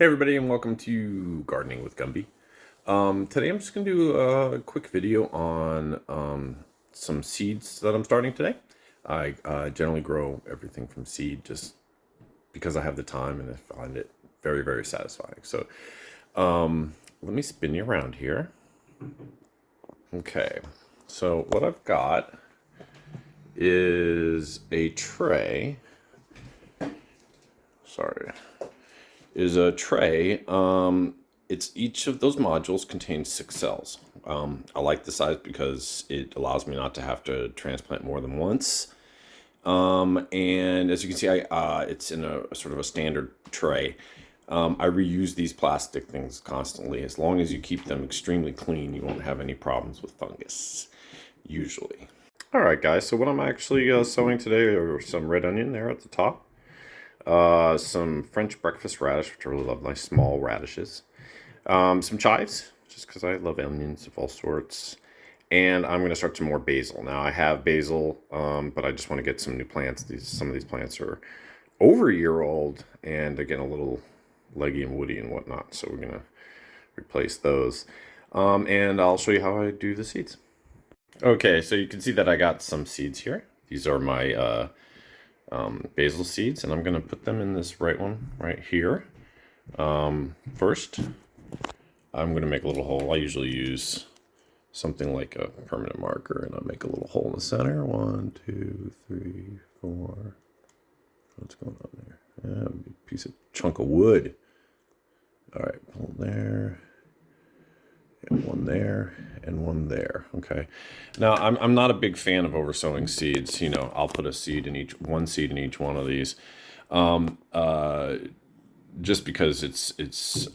Hey everybody, and welcome to Gardening with Gumby. Today I'm just going to do a quick video on some seeds that I'm starting today. I generally grow everything from seed just because I have the time and I find it very, very satisfying. So let me spin you around here. Okay, so what I've got is a tray. Sorry. Is a tray. It's each of those modules contains 6 cells. I like the size because it allows me not to have to transplant more than once. And as you can see, it's in a sort of a standard tray. I reuse these plastic things constantly. As long as you keep them extremely clean, you won't have any problems with fungus, usually. All right, guys, so what I'm actually sowing today are some red onion there at the top. Some French breakfast radish, which I really love, nice small radishes. Some chives, just because I love onions of all sorts. And I'm going to start some more basil. Now, I have basil, but I just want to get some new plants. Some of these plants are over a year old, and they're getting a little leggy and woody and whatnot. So we're going to replace those. And I'll show you how I do the seeds. Okay, so you can see that I got some seeds here. These are my basil seeds, and I'm going to put them in this right one right here. First, I'm going to make a little hole. I usually use something like a permanent marker, and I'll make a little hole in the center. 1, 2, 3, 4. What's going on there? Yeah, a big piece of chunk of wood. All right, pull there. And one there, and one there. Okay. Now, I'm not a big fan of oversowing seeds. You know, I'll put one seed in each one of these, just because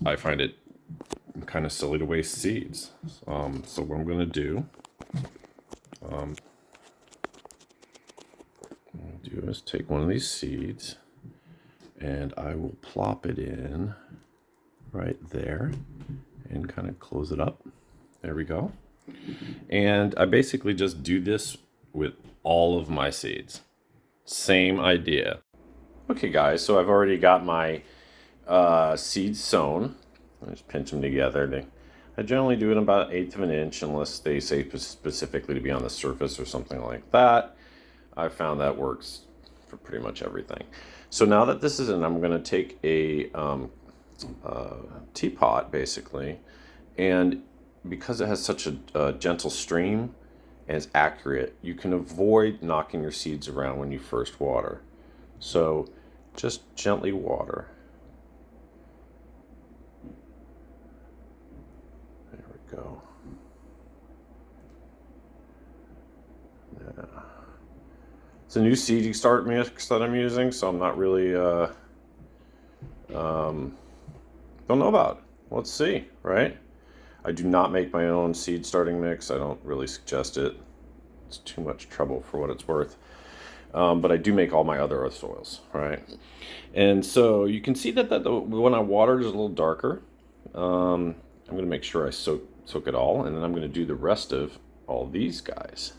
I find it kind of silly to waste seeds. So what I'm going to do, is take one of these seeds, and I will plop it in right there. And kind of close it up. There we go. And I basically just do this with all of my seeds. Same idea. Okay, guys, so I've already got my seeds sown. I just pinch them together. I generally do it about 1/8 of an inch, unless they say specifically to be on the surface or something like that. I found that works for pretty much everything. So now that this is in, I'm going to take a teapot basically, and because it has such a gentle stream and it's accurate, you can avoid knocking your seeds around when you first water. So just gently water. There we go. Yeah. It's a new seed start mix that I'm using, so I'm not really don't know about it. Let's see, right? I do not make my own seed starting mix. I don't really suggest it. It's too much trouble for what it's worth. But I do make all my other soils, right? And so you can see that when I water is a little darker. I'm going to make sure I soak it all, and then I'm going to do the rest of all these guys.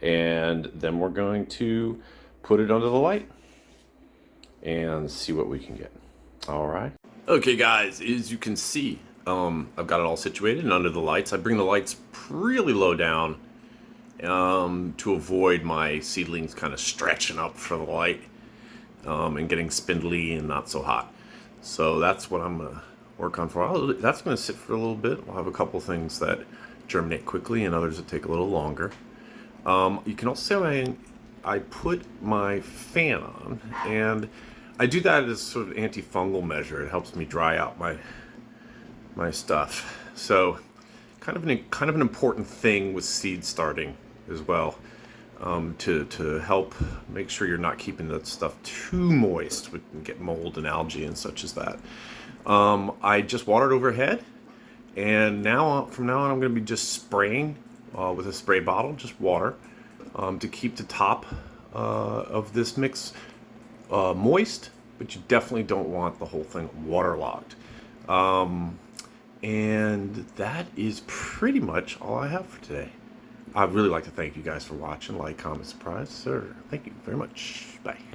And then we're going to put it under the light and see what we can get. All right. Okay, guys, as you can see, I've got it all situated and under the lights. I bring the lights really low down to avoid my seedlings kind of stretching up for the light and getting spindly and not so hot. So that's what I'm going to work on for. That's going to sit for a little bit. We'll have a couple things that germinate quickly and others that take a little longer. You can also say I put my fan on, and I do that as sort of antifungal measure. It helps me dry out my stuff. So kind of an important thing with seed starting as well, to help make sure you're not keeping that stuff too moist. We can get mold and algae and such as that. I just watered overhead, and from now on I'm going to be just spraying with a spray bottle, just water, to keep the top of this mix moist, but you definitely don't want the whole thing waterlogged. And that is pretty much all I have for today. I'd really like to thank you guys for watching. Like, comment, subscribe, sir. Thank you very much. Bye.